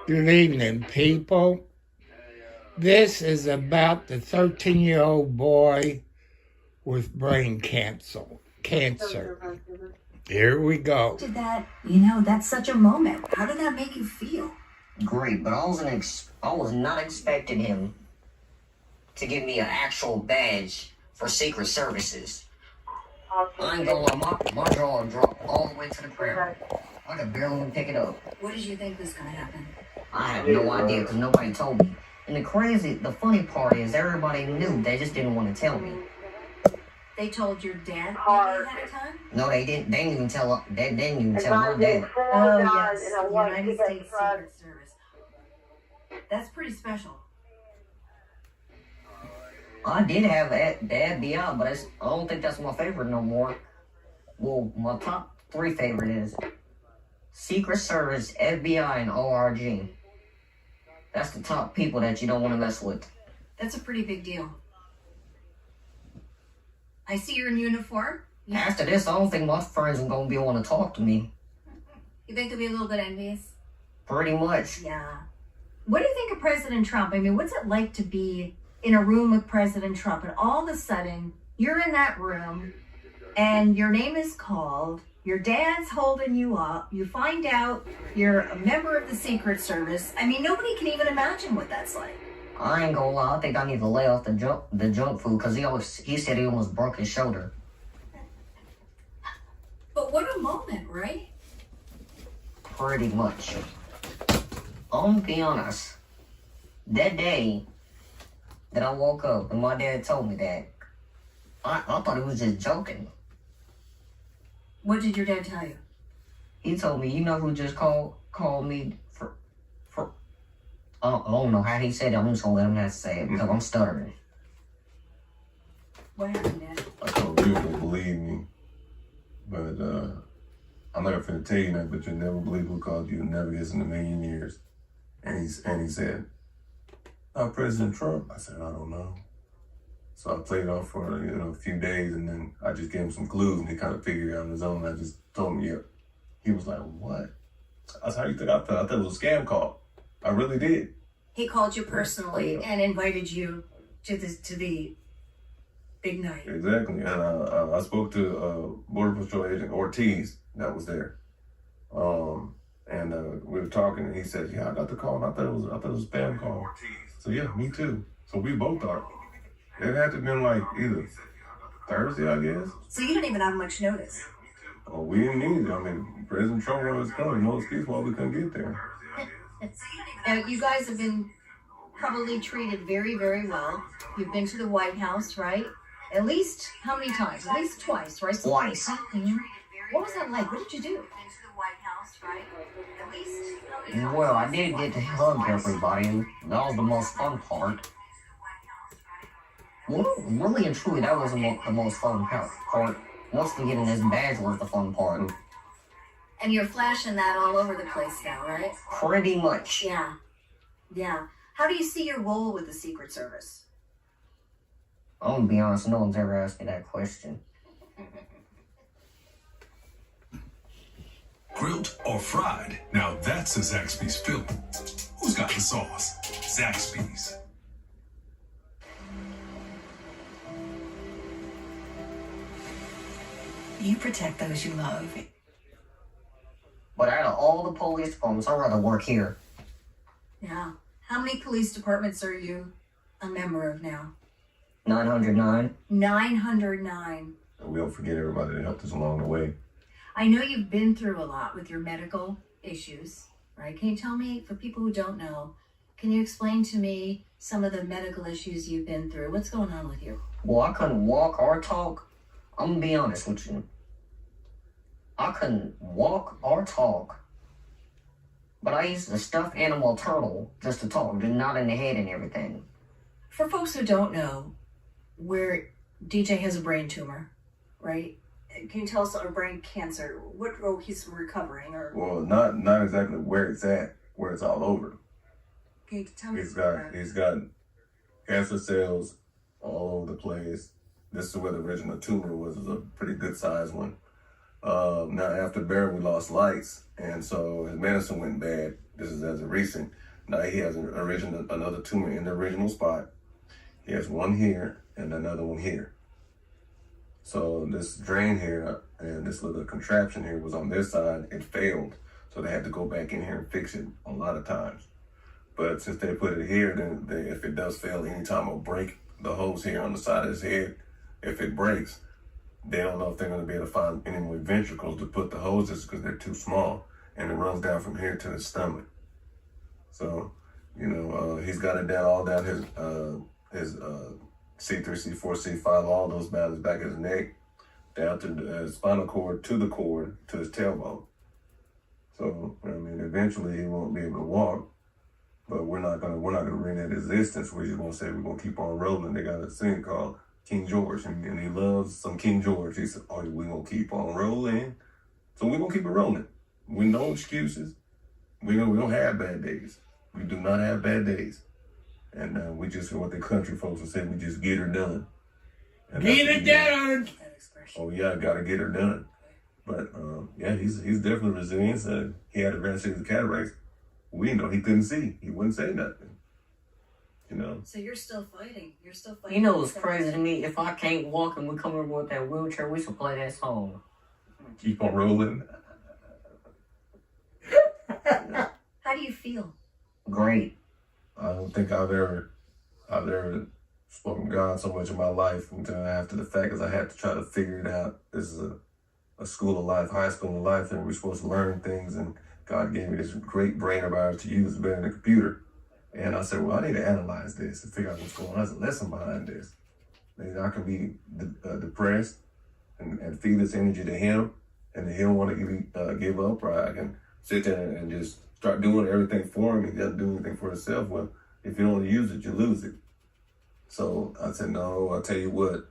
Good evening, people. This is about the 13-year-old boy with brain cancer. Here we go. Did that, that's such a moment. How did that make you feel? Great, but I was not expecting him to give me an actual badge for Secret Services. I ain't gonna lie, my jaw dropped all the way to the ground. I could barely even pick it up. What did you think was gonna happen? I had no idea because nobody told me. And the funny part is everybody knew, they just didn't want to tell me. They told your dad ahead of time? No, they didn't. They didn't even tell my dad. Oh yes, United States Secret Service. That's pretty special. I did have the FBI, but I don't think that's my favorite no more. Well, my top 3 favorite is Secret Service, FBI, and ORG. That's the top people that you don't want to mess with. That's a pretty big deal. I see you're in uniform. Yeah. After this, I don't think my friends are going to be able to talk to me. You think they'll be a little bit envious? Pretty much. Yeah. What do you think of President Trump? I mean, what's it like to be in a room with President Trump and all of a sudden you're in that room and your name is called, your dad's holding you up, you find out you're a member of the Secret Service. I mean, nobody can even imagine what that's like. I ain't gonna lie, I think I need to lay off the junk food because he said he almost broke his shoulder. But what a moment, right? Pretty much. I'm gonna be honest. That day that I woke up and my dad told me that, I thought he was just joking. What did your dad tell you? He told me, you know who just called me for I don't know how he said it. I'm just gonna let him have to say it because I'm stuttering. What happened, Dad? I told you to believe me, but I'm not gonna tell you that. But you'll never believe who called you. You'll never guess in a million years. And he said, President Trump. I said, I don't know. So I played off for a few days, and then I just gave him some clues, and he kind of figured it out on his own. I just told him, yeah. He was like, what? I said, how you think I thought? I thought it was a scam call. I really did. He called you personally and invited you to the big night. Exactly, and I spoke to Border Patrol Agent Ortiz that was there, and we were talking, and he said, "Yeah, I got the call, and I thought it was a spam call." So yeah, me too. So we both thought it had to have been like either Thursday, I guess. So you didn't even have much notice. Oh, we didn't need it. I mean, President Trump was coming. No excuse why we couldn't get there. Now, you guys have been probably treated very, very well. You've been to the White House, right? At least, how many times? At least twice, right? Twice. Mm-hmm. What was that like? What did you do? Well, I did get to hug everybody, and that was the most fun part. Well, really and truly, that wasn't the most fun part. Mostly getting this badge was the fun part. And you're flashing that all over the place now, right? Pretty much. Yeah. Yeah. How do you see your role with the Secret Service? I'm gonna be honest, no one's ever asked me that question. Grilled or fried? Now that's a Zaxby's filling. Who's got the sauce? Zaxby's. You protect those you love. But out of all the police departments, I'd rather work here. Yeah. How many police departments are you a member of now? 909. 909. And we don't forget everybody that helped us along the way. I know you've been through a lot with your medical issues, right? Can you tell me, for people who don't know, can you explain to me some of the medical issues you've been through? What's going on with you? Well, I couldn't walk or talk. I'm gonna be honest with you. I couldn't walk or talk. But I used to stuff animal turtle just to talk, just not in the head and everything. For folks who don't know, where DJ has a brain tumor, right? Can you tell us, or brain cancer, what he's recovering, or? Well, not exactly where it's at, where it's all over. Can you tell me? He's got cancer cells all over the place. This is where the original tumor was. It was a pretty good sized one. Now after Barry, we lost lights, and so his medicine went bad. This is as of recent. Now he has another tumor in the original spot. He has one here and another one here. So this drain here and this little contraption here was on this side. It failed. So they had to go back in here and fix it a lot of times. But since they put it here, then if it does fail anytime, it'll break the hose here on the side of his head. If it breaks, they don't know if they're going to be able to find any more ventricles to put the hoses because they're too small. And it runs down from here to his stomach. So, you know, he's got it down all down his C3, C4, C5, all those battles back his neck, down to the spinal cord, to his tailbone. So, I mean, eventually he won't be able to walk, but we're not gonna bring that existence. We're just gonna say we're gonna keep on rolling. They got a thing called King George, and he loves some King George. He said, "Oh, we're gonna keep on rolling." So we're gonna keep it rolling. We no excuses. We don't have bad days. We do not have bad days. And we just, what the country folks will say, we just get her done. And Get it done. Oh yeah, gotta get her done. But yeah, he's definitely resilient. He had advanced stage cataracts. We know he couldn't see. He wouldn't say nothing. You know. So you're still fighting. You're still fighting. You know what's crazy to me? If I can't walk and we come over with that wheelchair, we should play that song. Keep on rolling. How do you feel? Great. I don't think I've ever spoken God so much in my life until after the fact, because I had to try to figure it out. This is a school of life, high school of life, and we're supposed to learn things, and God gave me this great brain of ours to use better than a computer. And I said, well, I need to analyze this and figure out what's going on. There's a lesson behind this. Maybe I can be depressed and feed this energy to him, and then he'll want to give up, or I can sit there and just start doing everything for him. He doesn't do anything for himself. Well, if you don't use it, you lose it. So I said, no, I'll tell you what,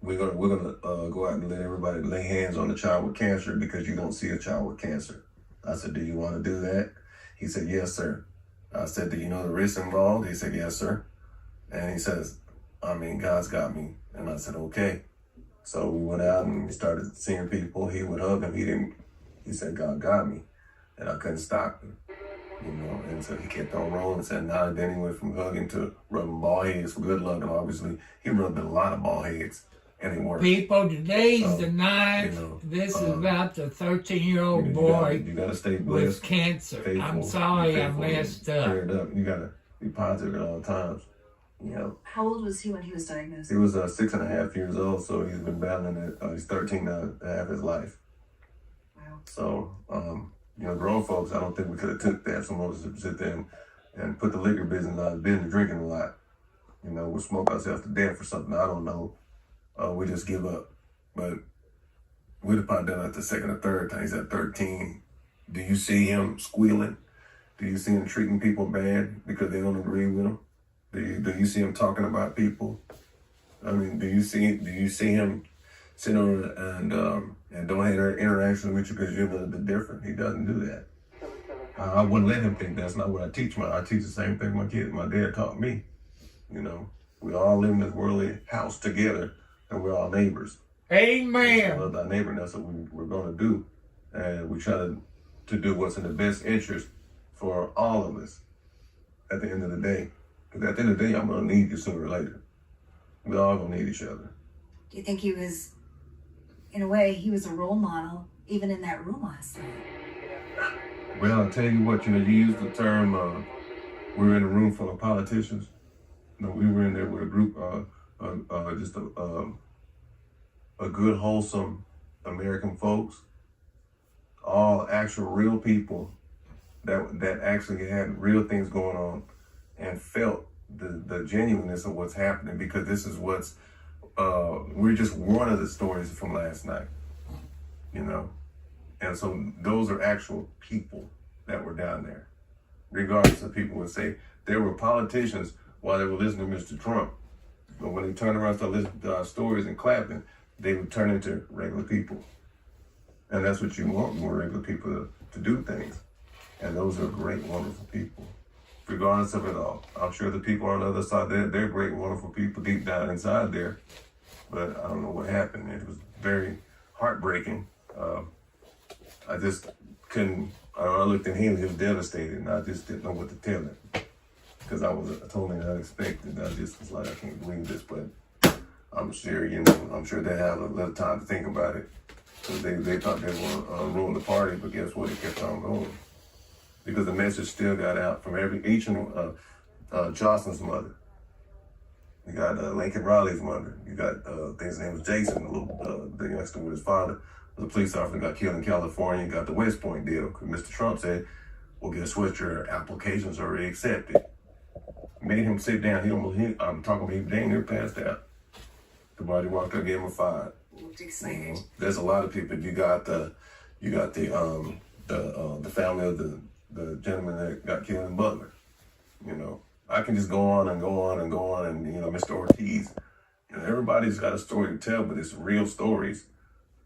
we're gonna go out and let everybody lay hands on the child with cancer because you don't see a child with cancer. I said, do you want to do that? He said, yes, sir. I said, do you know the risks involved? He said, yes, sir. And he says, I mean, God's got me. And I said, okay. So we went out and we started seeing people. He would hug him. He said, God got me. And I couldn't stop him, you know. And so he kept on rolling. Said, now then he went from hugging to rubbing ball heads for good luck. And obviously he rubbed a lot of ball heads, and it worked. People, today's So, the night. you know, This is about the 13-year-old boy You gotta stay with blessed. cancer. Faithful, I'm sorry I faithful, and messed up. prayed up. You gotta be positive at all times. You know. How old was he when he was diagnosed? He was 6.5 years old, so he's been battling it. He's 13 now, half his life. Wow. So, you know, grown folks, I don't think we could have took that. Some of us would sit there and put the liquor business out of business, drinking a lot. You know, we'll smoke ourselves to death for something. I don't know. We just give up. But we'd have probably done it the second or third time. He's at 13. Do you see him squealing? Do you see him treating people bad because they don't agree with him? Do you see him talking about people? I mean, do you see him sitting on and don't have interaction with you because you're a little bit different? He doesn't do that. I wouldn't let him think that's not what I teach. I teach the same thing my dad taught me. You know, we all live in this worldly house together, and we're all neighbors. Amen. I love our neighbor, and that's what we're going to do. And we try to do what's in the best interest for all of us at the end of the day. Because at the end of the day, I'm going to need you sooner or later. We all going to need each other. Do you think he was, in a way, he was a role model even in that room last night? Well, I'll tell you what, you used the term, we were in a room full of politicians. No, we were in there with a group, just a good, wholesome American folks, all actual real people that actually had real things going on and felt the genuineness of what's happening, because this is what's, we're just one of the stories from last night, you know? And so those are actual people that were down there. Regardless of people would say, there were politicians while they were listening to Mr. Trump. But when they turned around and started listening to our stories and clapping, they would turn into regular people. And that's what you want, more regular people to do things. And those are great, wonderful people, regardless of it all. I'm sure the people on the other side, they're great, wonderful people deep down inside there. But I don't know what happened. It was very heartbreaking. I just couldn't I looked at him, he was devastated, and I just didn't know what to tell him. Because I was totally unexpected. I just was like, I can't believe this, but I'm sure, I'm sure they had a little time to think about it. Because they thought they were ruining the party, but guess what? It kept on going. Because the message still got out from each and Jocelyn's mother. You got Lincoln Riley's mother. You got, I think his name was Jason, the youngster with his father. The police officer got killed in California. You got the West Point deal. Because Mr. Trump said, well, guess what? Your application's already accepted. Made him sit down. I'm talking about he dang near passed out. The body walked up, gave him a 5. Looked excited. There's a lot of people. You got the family of the gentleman that got killed in Butler. I can just go on and go on and go on, and Mr. Ortiz. Everybody's got a story to tell, but it's real stories,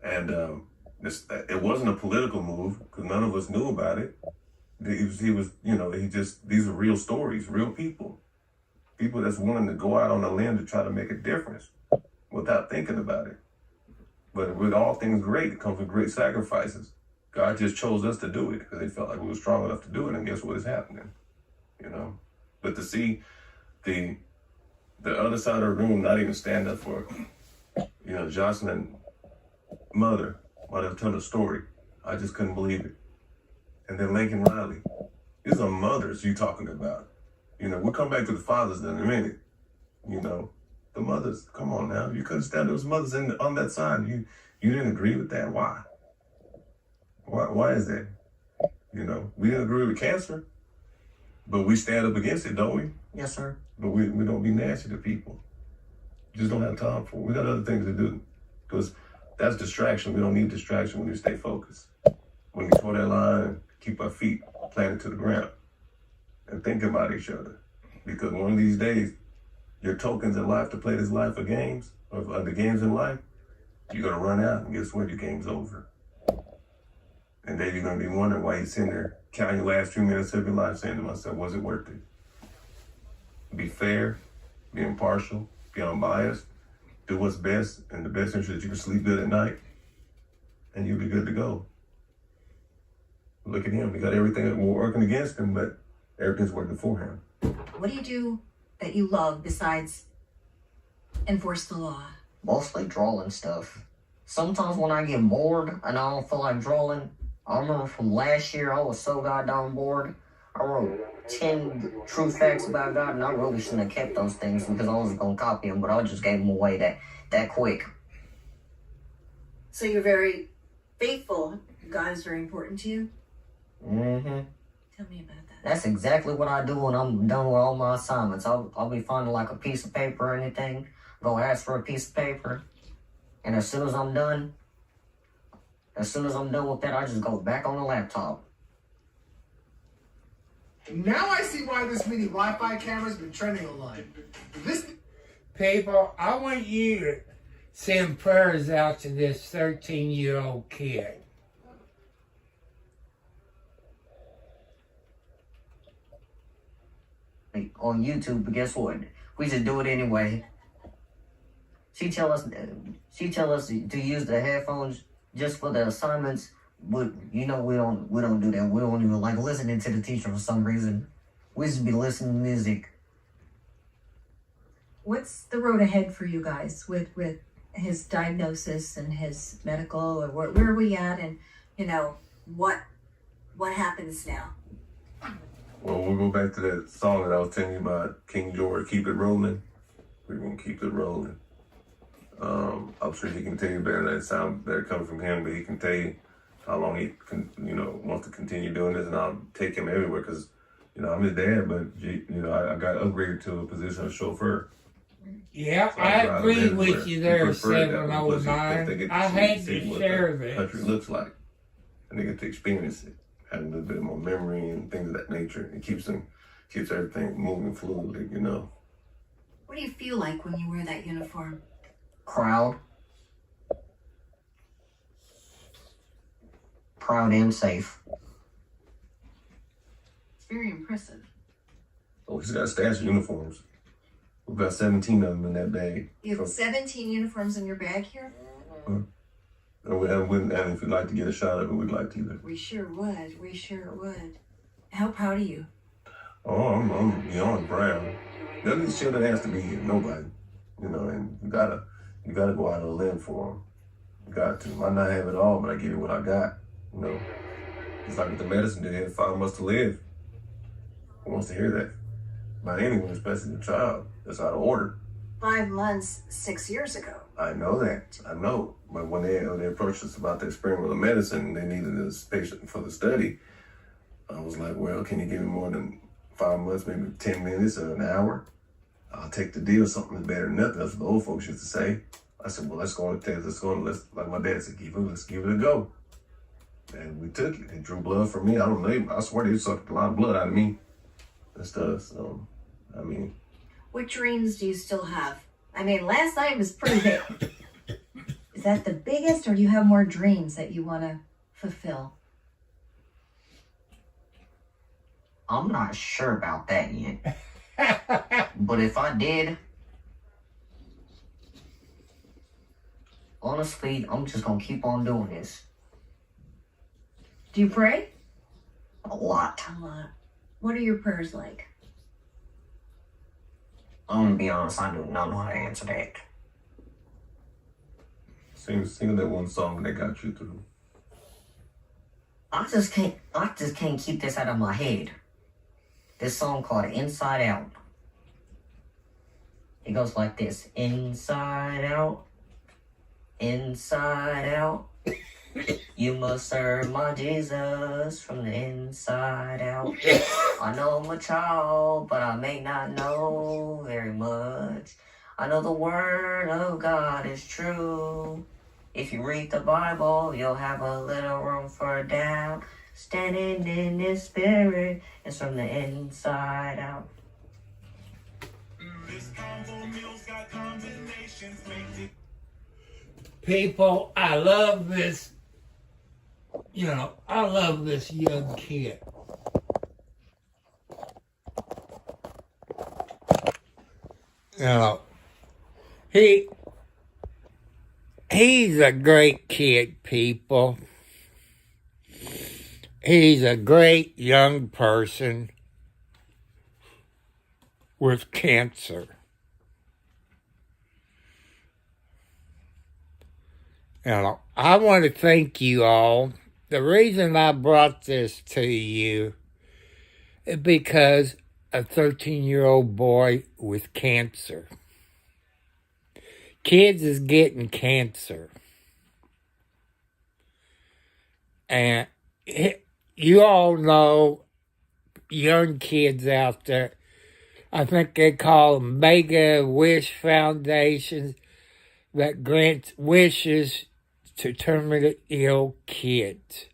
and it wasn't a political move because none of us knew about it. These are real stories, real people that's willing to go out on a limb to try to make a difference without thinking about it. But with all things great, it comes with great sacrifices. God just chose us to do it because they felt like we were strong enough to do it, and guess what is happening, But to see the other side of the room not even stand up for, Jocelyn's mother while they tell a story, I just couldn't believe it. And then Lincoln Riley, these are mothers you talking about. We'll come back to the fathers in a minute. The mothers, come on now. You couldn't stand those mothers on that side. You didn't agree with that. Why? Why is that? We didn't agree with cancer, but we stand up against it, don't we? Yes, sir. But we don't be nasty to people. Just don't have time for it. We got other things to do. Because that's distraction. We don't need distraction when we stay focused. When we toe that line and keep our feet planted to the ground and think about each other. Because one of these days, your tokens in life to play this life of games, of the games in life, you're going to run out, and guess what? Your game's over. And then you're going to be wondering why you're sitting there counting your last few minutes of your life saying to myself, was it worth it? Be fair, be impartial, be unbiased, do what's best in the best interest that you can sleep good at night, and you'll be good to go. Look at him. He got everything working against him, but everything's working for him. What do you do that you love besides enforce the law? Mostly drawing stuff. Sometimes when I get bored and I don't feel like drawing, I remember from last year I was so goddamn bored. I wrote 10 true facts about God, and I really shouldn't have kept those things because I was going to copy them, but I just gave them away that quick. So you're very faithful. God is very important to you? Mm-hmm. Tell me about that. That's exactly what I do when I'm done with all my assignments. I'll be finding like a piece of paper or anything, go ask for a piece of paper, and as soon as I'm done with that, I just go back on the laptop. Now I see why this mini Wi-Fi camera's been trending online. People, I want you to send prayers out to this 13-year-old kid. On YouTube, but guess what? We just do it anyway. She tell us to use the headphones just for the assignments, but we don't do that. We don't even like listening to the teacher for some reason. We just be listening to music. What's the road ahead for you guys with his diagnosis and his medical, or where are we at, and what happens now? Well, we'll go back to that song that I was telling you about, King George, Keep It Rolling. We're going to keep it rolling. I'm sure he can tell you better. That sound better coming from him, but he can tell you how long he can, wants to continue doing this, and I'll take him everywhere because, I'm his dad, but, I got upgraded to a position of chauffeur. Yeah, So I drive agree everywhere. with you He there, preferred that one, plus they 709. get to I had see to what share the this. country looks like, and they get to experience it, have a little bit more memory and things of that nature. It keeps everything moving fluidly, What do you feel like when you wear that uniform? Proud and safe. It's very impressive. Oh, he's got a stash of uniforms. We've got 17 of them in that bag. You have 17 uniforms in your bag here? And if you'd like to get a shot of it, we'd like to do that. We sure would. We sure would. How proud of you? Oh, I'm beyond proud. None of these children has to be here. Nobody. And you gotta go out on a limb for them. You got to. Might not have it all, but I give you what I got. It's like with the medicine, they have 5 months to live. Who wants to hear that? By anyone, especially the child. That's out of order. 5 months, 6 years ago. I know that. I know. But when they approached us about the experimental medicine, they needed this patient for the study. I was like, well, can you give me more than 5 months, maybe 10 minutes or an hour? I'll take the deal. Something is better than nothing. That's what the old folks used to say. I said, well, let's like my dad said, let's give it a go. And we took it. They drew blood from me. I don't know. I swear they sucked a lot of blood out of me and stuff. So, What dreams do you still have? Last night was pretty big. Is that the biggest, or do you have more dreams that you want to fulfill? I'm not sure about that yet. But if I did, honestly, I'm just gonna keep on doing this. Do you pray? A lot. A lot. What are your prayers like? I'm gonna be honest, I do not know how to answer that. Sing that one song that got you through. I just can't keep this out of my head. This song called Inside Out. It goes like this. Inside out. Inside out. You must serve my Jesus from the inside out. I know I'm a child, but I may not know very much. I know the word of God is true. If you read the Bible, you'll have a little room for doubt. Standing in His Spirit is from the inside out. People, I love this. I love this young kid. He's a great kid, people. He's a great young person with cancer. I want to thank you all. The reason I brought this to you is because a 13-year-old boy with cancer. Kids is getting cancer. And you all know young kids out there, I think they call them mega wish foundations that grant wishes to terminally ill kids.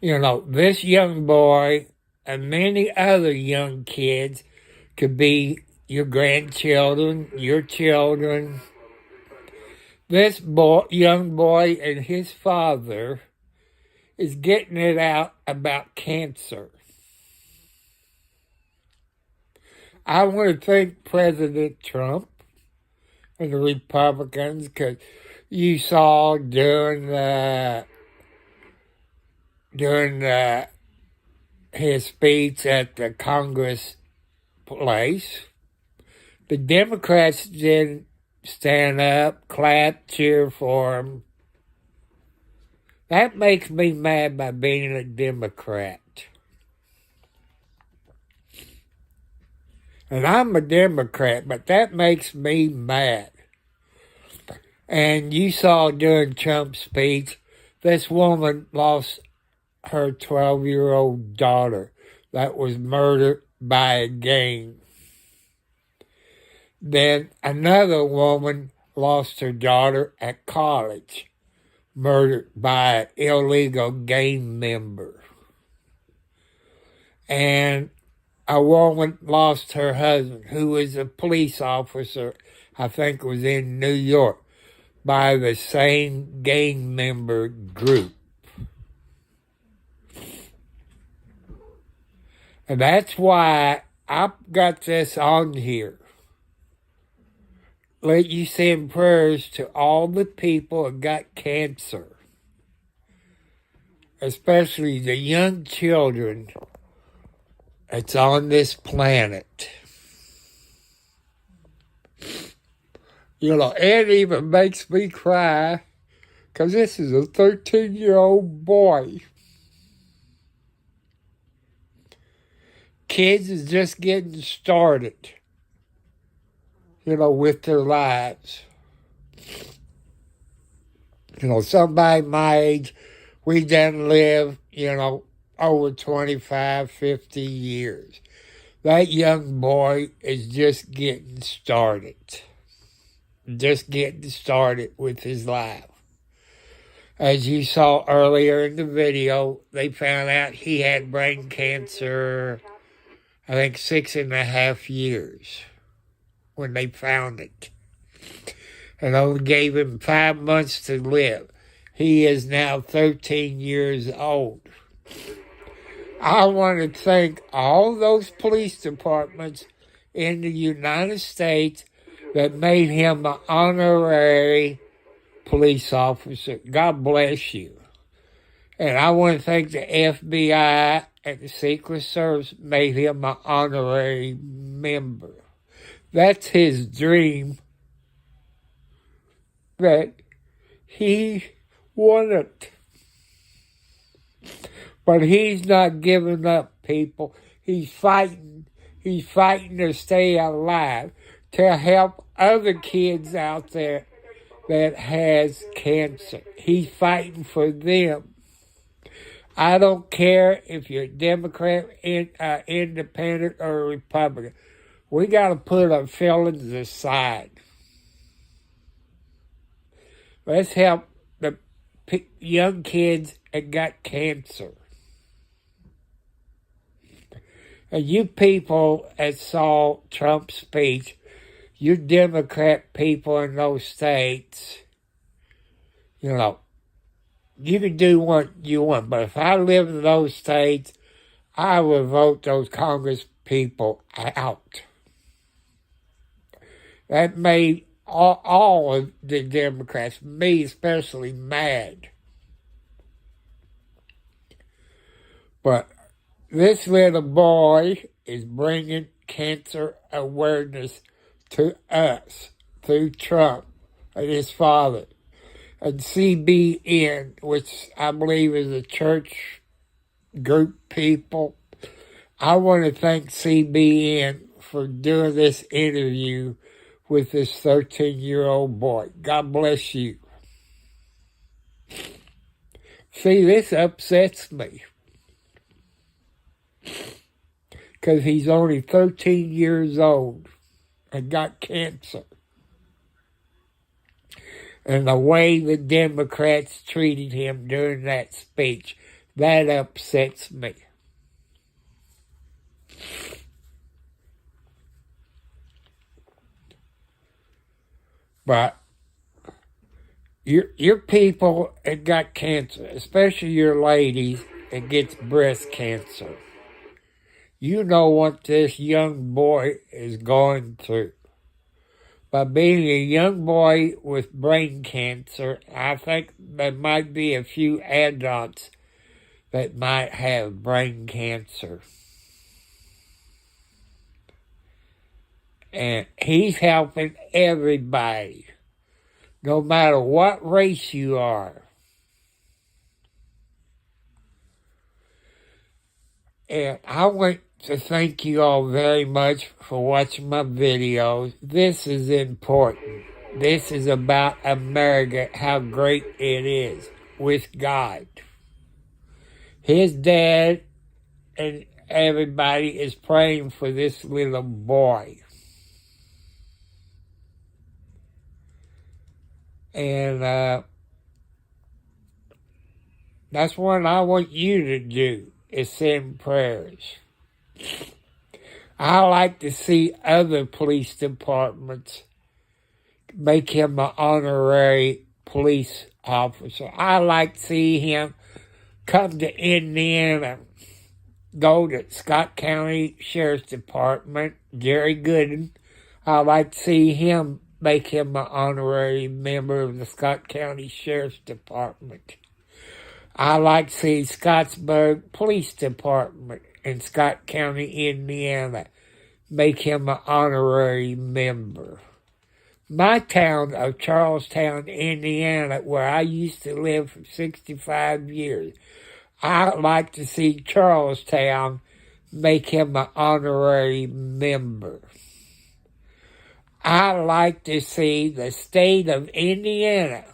This young boy and many other young kids could be your grandchildren, your children. This young boy and his father is getting it out about cancer. I want to thank President Trump and the Republicans, because you saw during his speech at the Congress place, the Democrats didn't stand up, clap, cheer for him. That makes me mad by being a Democrat. And I'm a Democrat, but that makes me mad. And you saw during Trump's speech, this woman lost her 12-year-old daughter that was murdered by a gang. Then another woman lost her daughter at college, murdered by an illegal gang member. And a woman lost her husband, who was a police officer, I think was in New York, by the same gang member group. And that's why I've got this on here. let you send prayers to all the people that got cancer, especially the young children that's on this planet. You know, it even makes me cry because this is a 13-year-old boy. Kids is just getting started, you know, with their lives. You know, somebody my age, we done live, you know, over 25, 50 years. That young boy is just getting started. Just getting started with his life. As you saw earlier in the video, they found out he had brain cancer, I think 6.5 years when they found it. And only gave him 5 months to live. He is now 13 years old. I want to thank all those police departments in the United States that made him an honorary police officer. God bless you. And I want to thank the FBI and the Secret Service made him an honorary member. That's his dream that he wanted. But he's not giving up, people. He's fighting. He's fighting to stay alive, to help other kids out there that has cancer. He's fighting for them. I don't care if you're a Democrat, independent, or a Republican. We got to put our feelings aside. Let's help the young kids that got cancer. And you people that saw Trump's speech, you Democrat people in those states, you know, you can do what you want. But if I lived in those states, I would vote those Congress people out. That made all of the Democrats, me especially, mad. But this little boy is bringing cancer awareness to us through Trump and his father and CBN, which I believe is a church group people. I want to thank CBN for doing this interview with this 13-year-old boy. God bless you. See, this upsets me. Because he's only 13 years old and got cancer. And the way the Democrats treated him during that speech, that upsets me. But your people that got cancer, especially your ladies that gets breast cancer, you know what this young boy is going through. By being a young boy with brain cancer, I think there might be a few adults that might have brain cancer. And he's helping everybody, no matter what race you are. And I want to thank you all very much for watching my videos. This is important. This is about America, how great it is with God. His dad and everybody is praying for this little boy. And that's what I want you to do, is send prayers. I like to see other police departments make him an honorary police officer. I like to see him come to Indiana, go to Scott County Sheriff's Department, Jerry Gooden. I like to see him make him an honorary member of the Scott County Sheriff's Department. I like to see Scottsburg Police Department in Scott County, Indiana, make him an honorary member. My town of Charlestown, Indiana, where I used to live for 65 years, I'd like to see Charlestown make him an honorary member. I like to see the state of Indiana,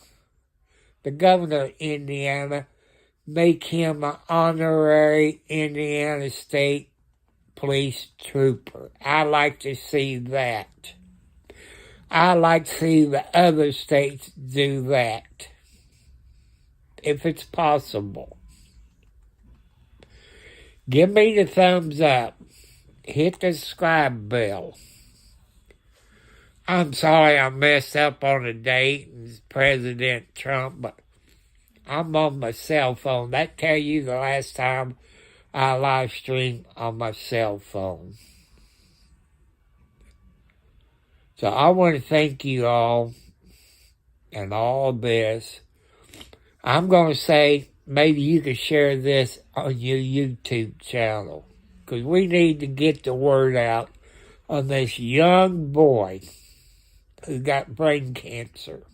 the governor of Indiana, make him an honorary Indiana State Police Trooper. I like to see that. I like to see the other states do that, if it's possible. Give me the thumbs up. Hit the subscribe bell. I'm sorry I messed up on the date and President Trump, but I'm on my cell phone. That tell you the last time I live streamed on my cell phone. So I want to thank you all and all this. I'm going to say maybe you can share this on your YouTube channel, because we need to get the word out on this young boy who got brain cancer.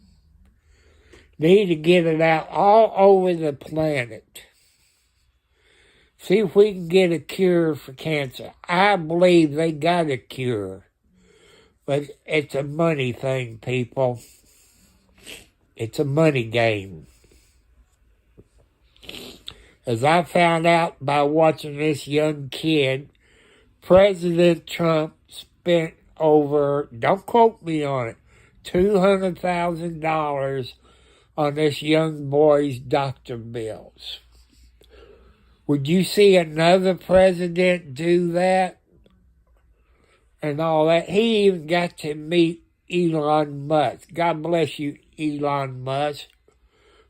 Need to get it out all over the planet. See if we can get a cure for cancer. I believe they got a cure. But it's a money thing, people. It's a money game. As I found out by watching this young kid, President Trump spent over, don't quote me on it, $200,000 on this young boy's doctor bills. Would you see another president do that? And all that. He even got to meet Elon Musk. God bless you, Elon Musk,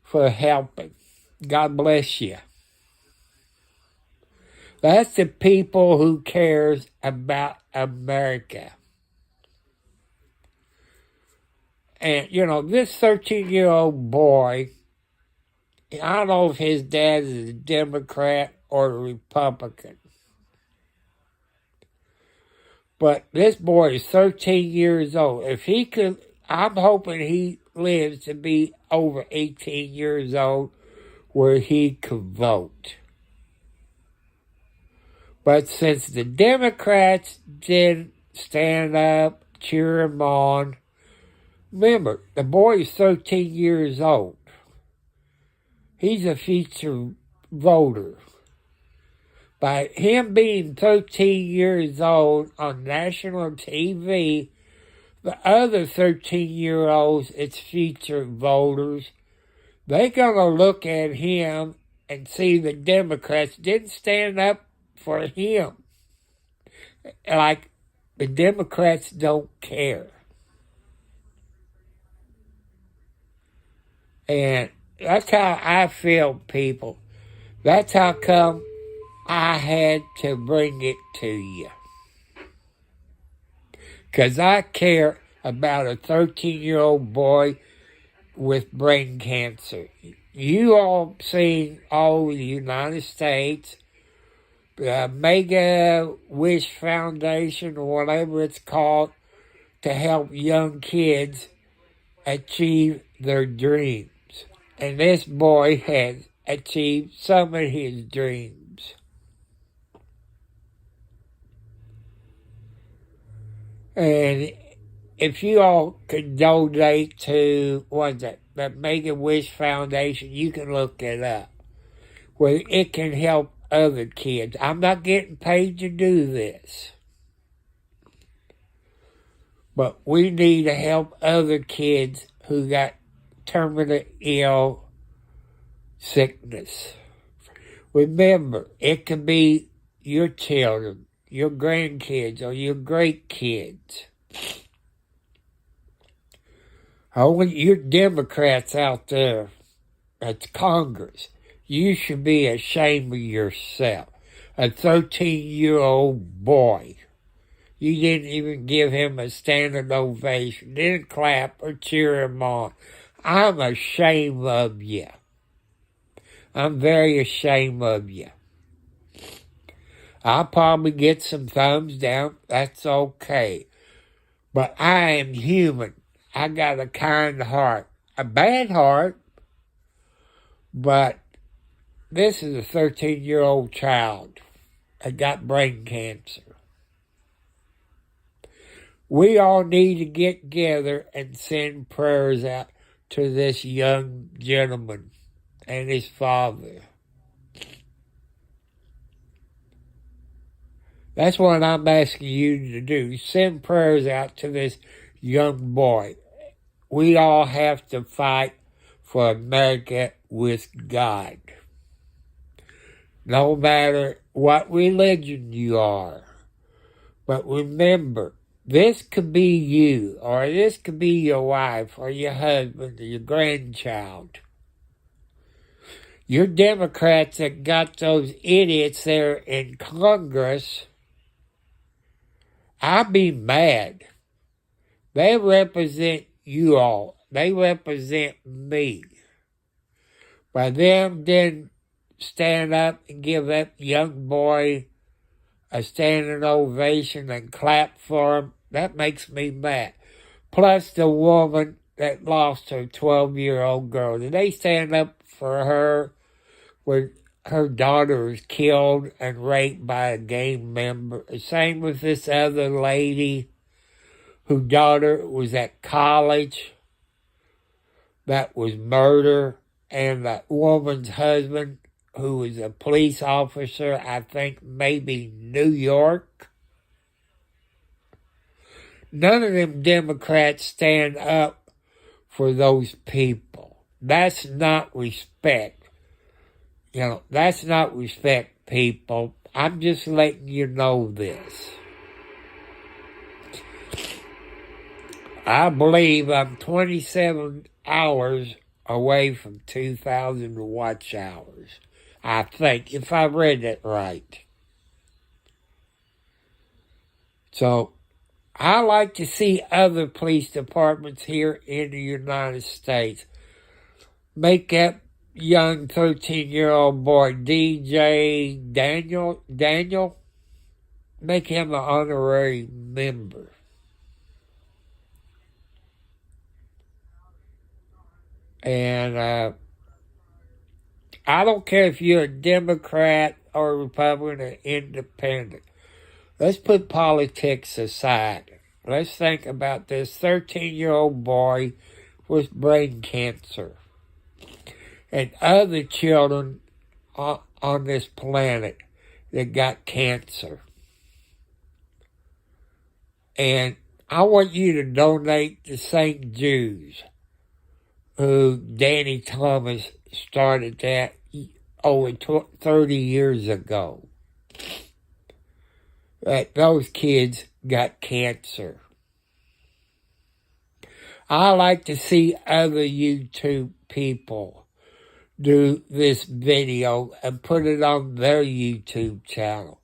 for helping. God bless you. That's the people who cares about America. And, you know, this 13-year-old boy, I don't know if his dad is a Democrat or a Republican. But this boy is 13 years old. If he could, I'm hoping he lives to be over 18 years old where he could vote. But since the Democrats didn't stand up, cheer him on, remember, the boy is 13 years old. He's a future voter. By him being 13 years old on national TV, the other 13-year-olds, it's future voters, they're going to look at him and see the Democrats didn't stand up for him. Like, the Democrats don't care. And that's how I feel, people. That's how come I had to bring it to you. Because I care about a 13-year-old boy with brain cancer. You all seen all over the United States, the Make-A-Wish Foundation or whatever it's called, to help young kids achieve their dreams. And this boy has achieved some of his dreams. And if you all could donate to, the Make-A-Wish Foundation, you can look it up, where it can help other kids. I'm not getting paid to do this. But we need to help other kids who got terminally ill sickness. Remember, it can be your children, your grandkids, or your great kids. Oh, you Democrats out there at Congress, you should be ashamed of yourself. A 13-year-old boy. You didn't even give him a standing ovation. Didn't clap or cheer him on. I'm ashamed of you. I'm very ashamed of you. I'll probably get some thumbs down. That's okay. But I am human. I got a kind heart. A bad heart, but this is a 13-year-old child that got brain cancer. We all need to get together and send prayers out to this young gentleman and his father. That's what I'm asking you to do. Send prayers out to this young boy. We all have to fight for America with God. No matter what religion you are. But remember, this could be you, or this could be your wife, or your husband, or your grandchild. Your Democrats that got those idiots there in Congress, I'd be mad. They represent you all. They represent me. By them then stand up and give that young boy a standing ovation and clap for him, that makes me mad. Plus the woman that lost her 12-year-old girl. Did they stand up for her when her daughter was killed and raped by a gang member? Same with this other lady whose daughter was at college that was murdered, and that woman's husband who was a police officer, I think maybe New York. None of them Democrats stand up for those people. That's not respect. That's not respect, people. I'm just letting you know this. I believe I'm 27 hours away from 2,000 watch hours. I think, if I read it right. So, I like to see other police departments here in the United States make that young 13-year-old boy, DJ Daniel, make him an honorary member. And I don't care if you're a Democrat or a Republican or independent. Let's put politics aside. Let's think about this 13-year-old boy with brain cancer and other children on this planet that got cancer. And I want you to donate to St. Jude's, who Danny Thomas started that over 30 years ago. That those kids got cancer. I like to see other YouTube people do this video and put it on their YouTube channel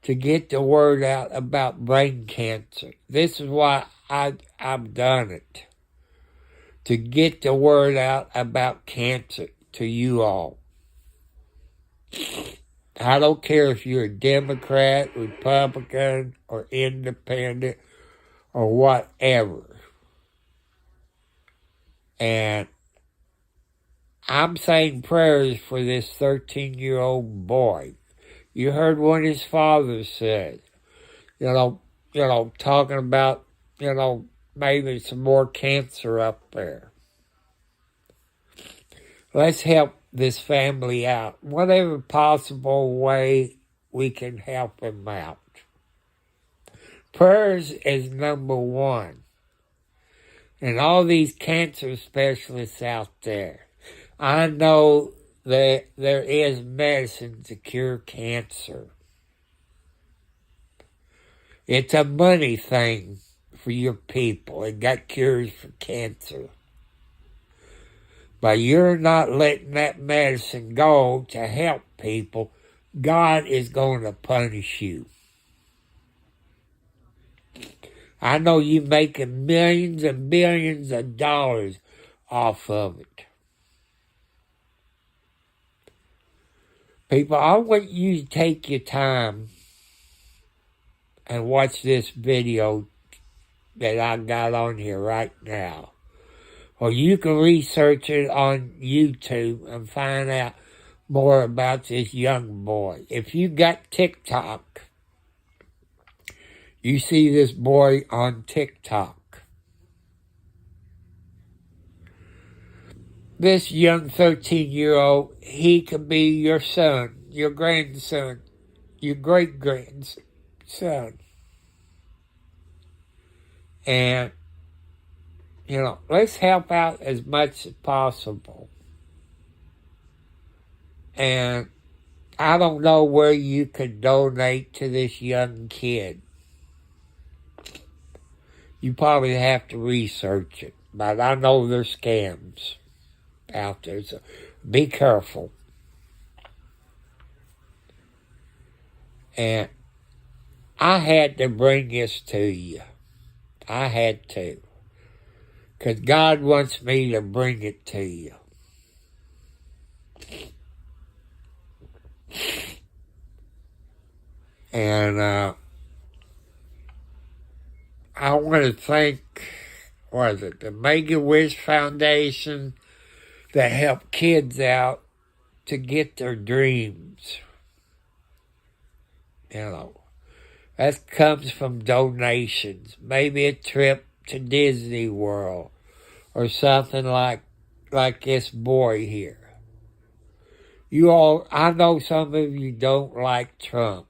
to get the word out about brain cancer. This is why I've done it. To get the word out about cancer to you all. I don't care if you're a Democrat, Republican, or independent, or whatever. And I'm saying prayers for this 13-year-old boy. You heard what his father said. Talking about, maybe some more cancer up there. Let's help this family out. Whatever possible way we can help him out. Prayers is number one. And all these cancer specialists out there, I know that there is medicine to cure cancer. It's a money thing for your people. It got cures for cancer. But you're not letting that medicine go to help people. God is going to punish you. I know you're making millions and billions of dollars off of it. People, I want you to take your time and watch this video that I got on here right now. Or you can research it on YouTube and find out more about this young boy. If you got TikTok, you see this boy on TikTok. This young 13-year-old, he could be your son, your grandson, your great-grandson. And, let's help out as much as possible. And I don't know where you can donate to this young kid. You probably have to research it. But I know there's scams out there, so be careful. And I had to bring this to you. I had to. Because God wants me to bring it to you. And I want to thank, the Make-A-Wish Foundation that help kids out to get their dreams. That comes from donations. Maybe a trip to Disney World or something like this boy here. I know some of you don't like Trump,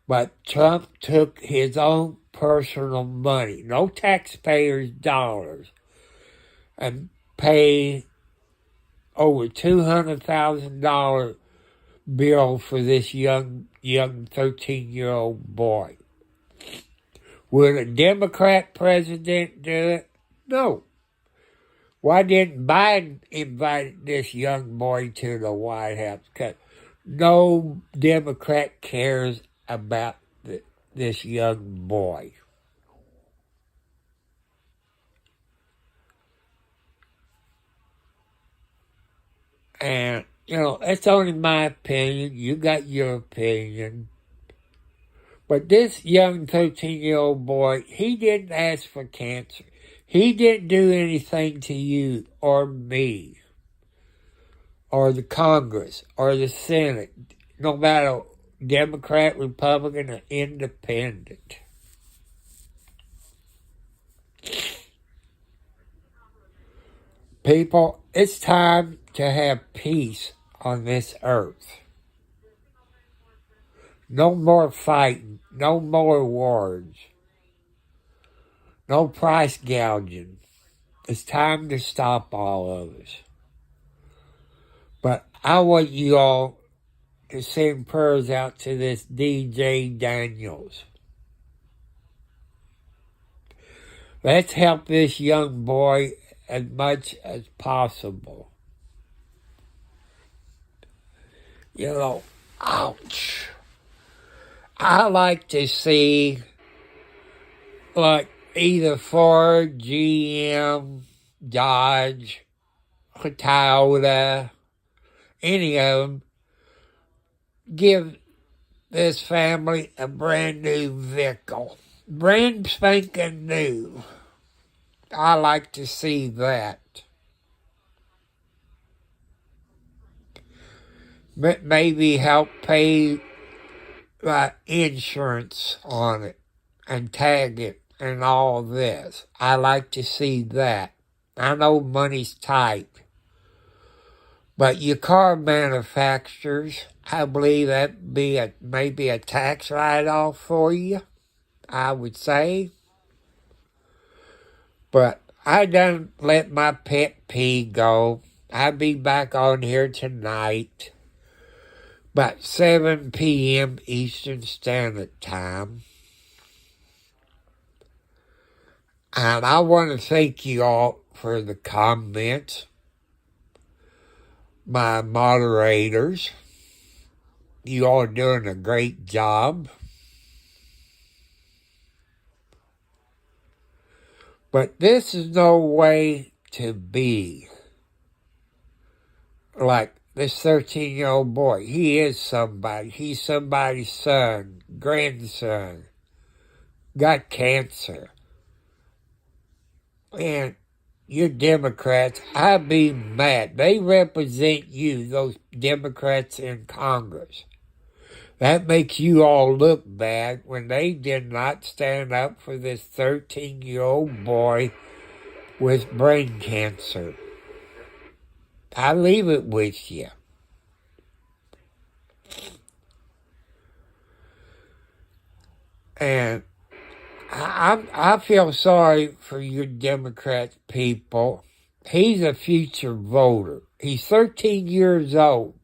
but Trump took his own personal money, no taxpayers' dollars, and paid over $200,000 bill for this young 13-year-old boy. Would a Democrat president do it? No. Why didn't Biden invite this young boy to the White House? Because no Democrat cares about this young boy. And, that's only my opinion. You got your opinion. But this young 13-year-old boy, he didn't ask for cancer. He didn't do anything to you or me or the Congress or the Senate, no matter Democrat, Republican, or Independent. People, it's time to have peace on this earth. No more fighting, no more wars, no price gouging. It's time to stop all of this. But I want you all to send prayers out to this DJ Daniels. Let's help this young boy as much as possible. Ouch. I like to see, either Ford, GM, Dodge, Toyota, any of them, give this family a brand new vehicle. Brand spanking new. I like to see that. Maybe help pay insurance on it and tag it and all this. I like to see that. I know money's tight. But your car manufacturers, I believe that'd be maybe a tax write-off for you, I would say. But I done let my pet peeve go. I'll be back on here tonight, about 7 p.m. Eastern Standard Time. And I want to thank you all for the comments. My moderators, you all are doing a great job. But this is no way to be. Like this 13-year-old boy, he is somebody. He's somebody's son, grandson, got cancer. And you Democrats, I'd be mad. They represent you, those Democrats in Congress. That makes you all look bad when they did not stand up for this 13-year-old boy with brain cancer. I leave it with you. And I feel sorry for you Democrat people. He's a future voter. He's 13 years old.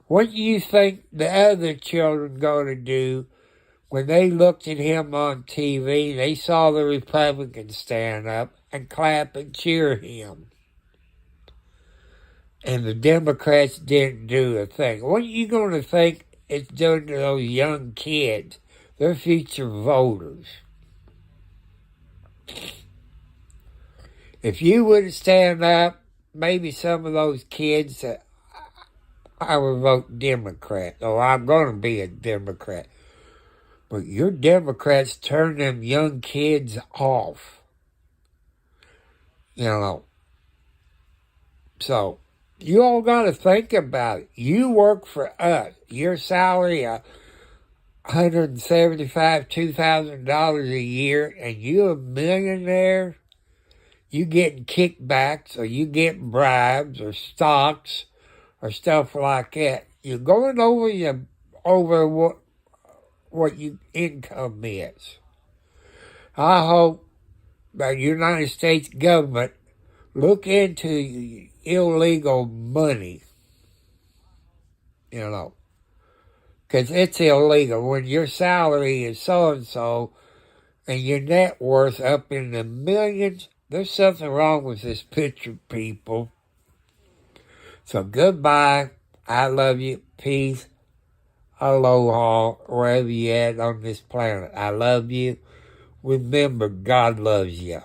What do you think the other children going to do when they looked at him on TV? They saw the Republicans stand up and clap and cheer him. And the Democrats didn't do a thing. What are you going to think it's doing to those young kids? They're future voters. If you would stand up, maybe some of those kids, I would vote Democrat, or I'm going to be a Democrat. But your Democrats turn them young kids off. You know. So, you all got to think about it. You work for us. Your salary, $175,000, $2,000 a year, and you a millionaire, you getting kickbacks, or you getting bribes, or stocks, or stuff like that. You're going over what your income is. I hope the United States government look into illegal money, you know, because it's illegal. When your salary is so-and-so and your net worth up in the millions, there's something wrong with this picture, people. So goodbye. I love you. Peace. Aloha. Wherever you at on this planet. I love you. Remember, God loves you.